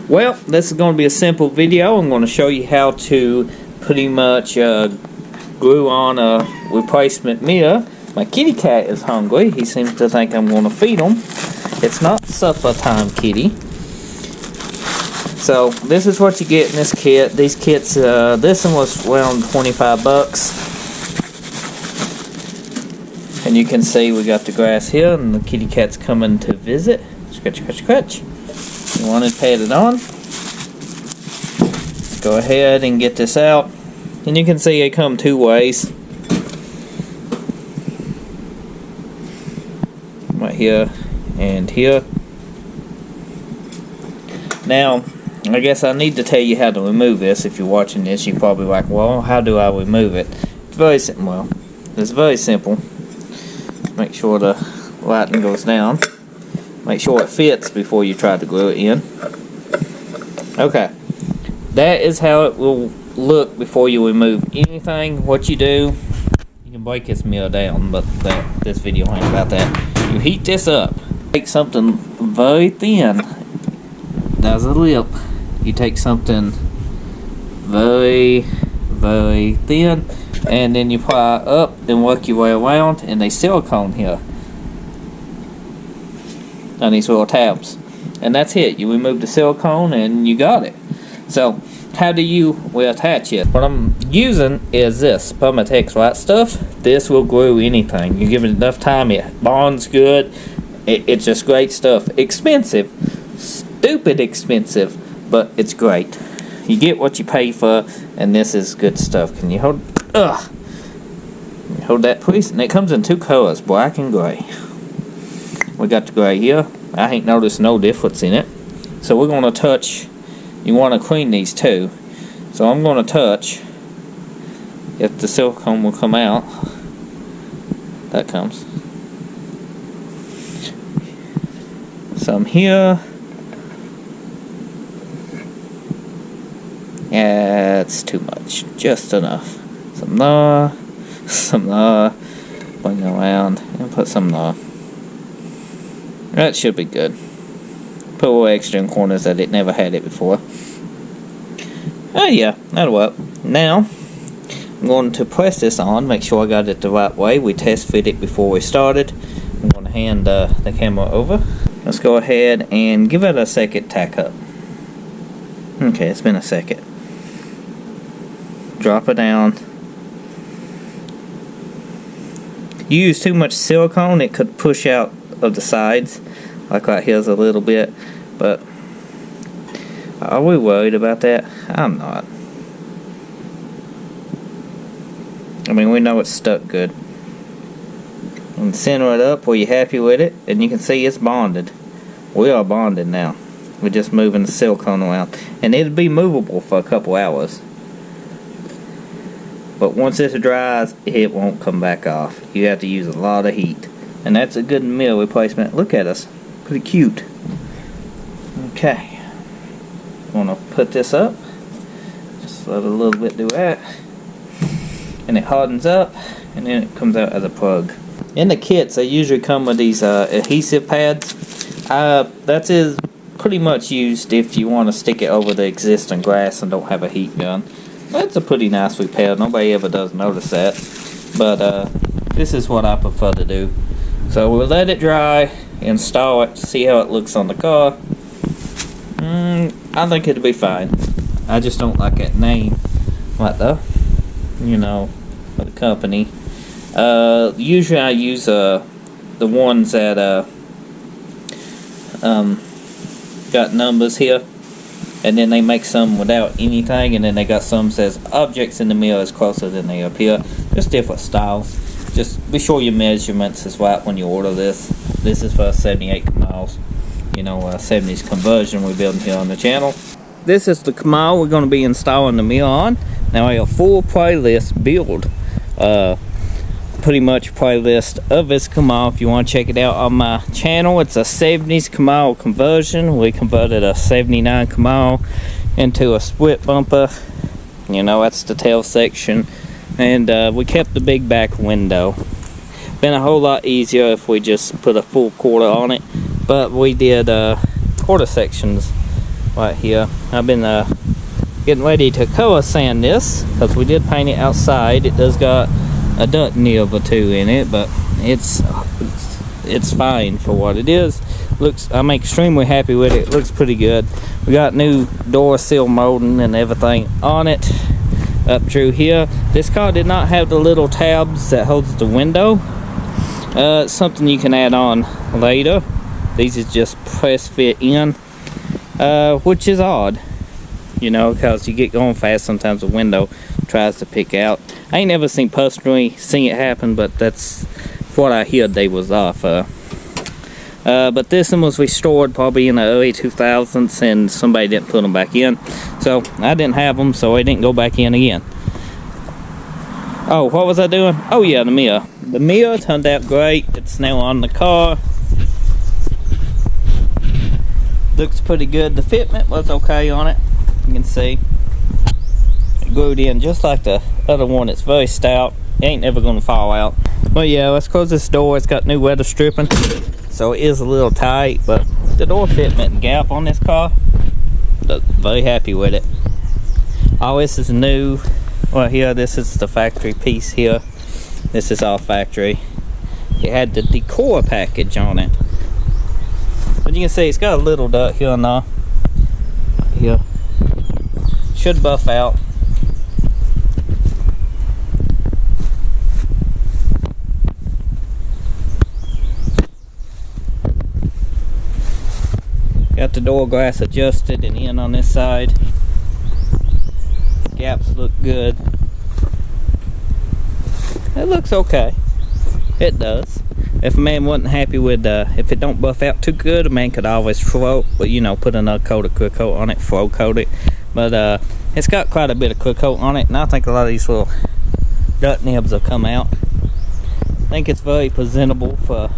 Well, this is going to be a simple video. I'm going to show you how to pretty much glue on a replacement mirror. My kitty cat is hungry. He seems to think I'm going to feed him. It's not supper time, kitty. So this is what you get in this kit. These kits, this one was around 25 bucks. And you can see we got the grass here, and the kitty cat's coming to visit. Scratch, scratch, scratch. You want it padded on. Let's go ahead and get this out. And you can see they come two ways. Right here and here. Now, I guess I need to tell you how to remove this. If you're watching this, you're probably like, well, how do I remove it? It's very simple. Well, it's very simple. Make sure the lighting goes down. Make sure it fits before you try to glue it in. Okay. That is how it will look before you remove anything. What you do, you can break this mirror down, but this video ain't about that. You heat this up. Take something very thin. There's a lip. You take something very, very thin, and then you pry up and work your way around, and they silicone here on these little tabs, and that's it. You remove the silicone and you got it. So how do you attach it? What I'm using is this Pontiac white stuff. This will glue anything. You give it enough time, it bonds good. It's just great stuff. Expensive, stupid expensive, but it's great. You get what you pay for, and this is good stuff. Can you hold? Hold that, please. And it comes in two colors, black and gray. We got the gray here. I ain't noticed no difference in it. So we're gonna touch. You want to clean these too. So I'm gonna touch. If the silicone will come out, that comes. Some here. That's too much. Just enough. Some there. Some there. Bring it around and put some there. That should be good. Put a little extra in corners that it never had it before. Oh yeah, that'll work. Now, I'm going to press this on, make sure I got it the right way. We test fit it before we started. I'm going to hand the camera over. Let's go ahead and give it a second tack up. Okay, it's been a second. Drop it down. You use too much silicone, it could push out of the sides, like right here's a little bit, but are we worried about that? I'm not. I mean, we know it's stuck good. And center it up where you're happy with it, and you can see it's bonded. We are bonded now. We're just moving the silicone around, and it'll be movable for a couple hours. But once this dries, it won't come back off. You have to use a lot of heat. And that's a good mirror replacement. Look at us. Pretty cute. Okay. I'm going to put this up. Just let a little bit do that. And it hardens up. And then it comes out as a plug. In the kits, they usually come with these adhesive pads. That is pretty much used if you want to stick it over the existing grass and don't have a heat gun. That's a pretty nice repair. Nobody ever does notice that. But this is what I prefer to do. So we'll let it dry, install it, see how it looks on the car. I think it'll be fine. I just don't like that name, what the, for the company. Usually I use the ones that got numbers here, and then they make some without anything, and then they got some says objects in the mirror is closer than they appear. Just different styles. Just be sure your measurements is right when you order this. This is for 78 miles. 70s conversion we're building here on the channel. This is the Camaro we're going to be installing the mirror on. Now I have a full playlist build. Pretty much playlist of this Camaro. If you want to check it out on my channel, it's a 70s Camaro conversion. We converted a 79 Camaro into a split bumper. That's the tail section. And we kept the big back window. Been a whole lot easier if we just put a full quarter on it, but we did quarter sections right here. I've been getting ready to color sand this because we did paint it outside. It does got a dot nib or two in it, but it's fine for what it is. I'm extremely happy with it. It looks pretty good. We got new door seal molding and everything on it up through here. This car did not have the little tabs that holds the window. It's something you can add on later. These is just press fit in, which is odd, you know, because you get going fast, sometimes the window tries to pick out. I ain't never personally seen it happen, but that's what I heard they was off. But this one was restored probably in the early 2000s, and somebody didn't put them back in, so I didn't have them, so I didn't go back in again. Oh, what was I doing? Oh yeah, the mirror. The mirror turned out great. It's now on the car. Looks pretty good. The fitment was okay on it. You can see it glued in just like the other one. It's very stout. It ain't never gonna fall out. But yeah, let's close this door. It's got new weather stripping, so it is a little tight, but the door fitment and gap on this car, very happy with it. All this is new. Well, here, this is the factory piece here. This is all factory. It had the decor package on it, but you can see it's got a little dot here now. Here should buff out. Got the door glass adjusted and in on this side. Gaps look good. It looks okay. It does. If a man wasn't happy with if it don't buff out too good, a man could always throw, but you know, put another coat of clear coat on it, throw coat it. But it's got quite a bit of clear coat on it, and I think a lot of these little dot nibs will come out. I think it's very presentable for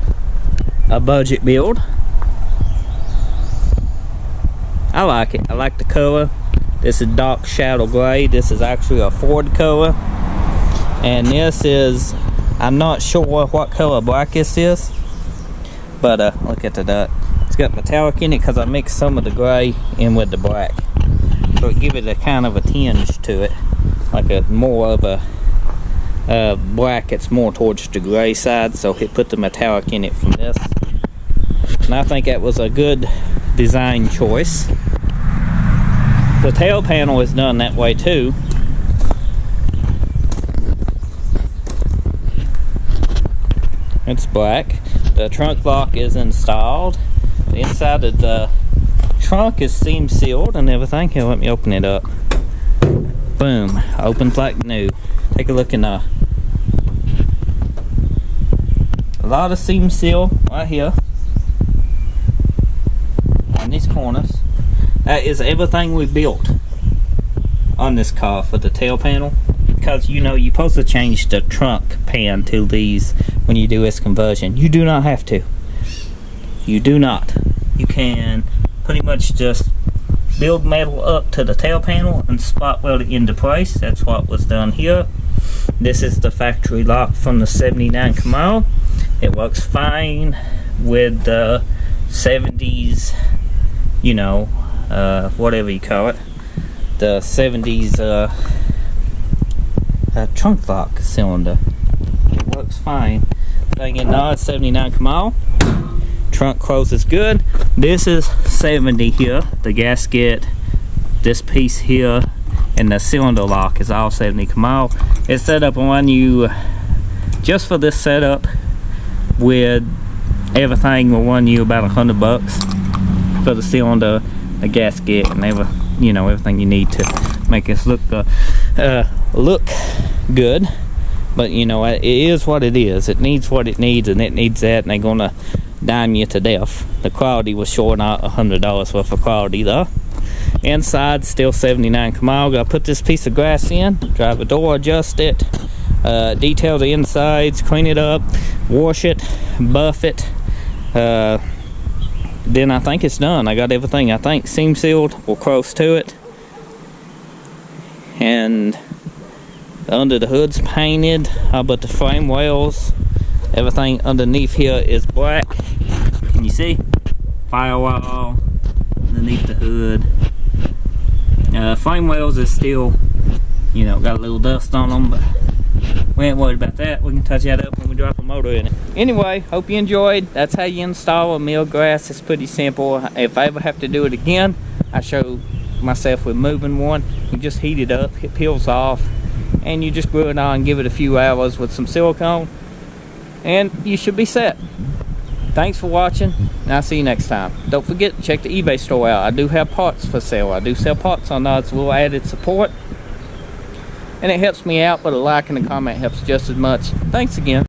a budget build. I like it. I like the color. This is dark shadow gray. This is actually a Ford color, and this is, I'm not sure what color black this is, but look at the dot. It's got metallic in it because I mixed some of the gray in with the black, so it gives it a kind of a tinge to it, like a more of a black. It's more towards the gray side, so it put the metallic in it from this, and I think that was a good design choice. The tail panel is done that way too. It's black. The trunk lock is installed. The inside of the trunk is seam sealed and everything. Here, let me open it up. Boom, opens like new. Take a look in a lot of seam seal right here on these corners. That is everything we built on this car for the tail panel, because you know you're supposed to change the trunk pan to these when you do this conversion. You do not have to. You do not. You can pretty much just build metal up to the tail panel and spot weld it into place. That's what was done here. This is the factory lock from the 79 Camaro. It works fine with the 70s, you know, whatever you call it, the 70s trunk lock cylinder. It works fine. Thing in now, it's 79 Camaro. Trunk closes good. This is 70 here. The gasket, this piece here, and the cylinder lock is all 70 Camaro. It's set up on you just for this setup with everything will run you about $100 for the cylinder, the gasket, and everything you need to make this look good. But you know, it is what it is. It needs what it needs, and it needs that, and they're gonna dime you to death. The quality was sure not $100 worth of quality though. Inside, still 79 Camaro. Gotta put this piece of glass in, drive the door, adjust it, detail the insides, clean it up, wash it, buff it. Then I think it's done. I got everything, I think, seam sealed or close to it. And under the hood's painted, but the frame rails, everything underneath here is black. Can you see? Firewall underneath the hood. Frame wheels is still, you know, got a little dust on them, but we ain't worried about that. We can touch that up when we drop a motor in it. Anyway, hope you enjoyed. That's how you install a mill grass. It's pretty simple. If I ever have to do it again, I show myself with moving one. You just heat it up, it peels off, and you just glue it on, give it a few hours with some silicone, and you should be set. Thanks for watching, and I'll see you next time. Don't forget to check the eBay store out. I do have parts for sale. I do sell parts on there. It's a little added support, and it helps me out, but a like and a comment helps just as much. Thanks again.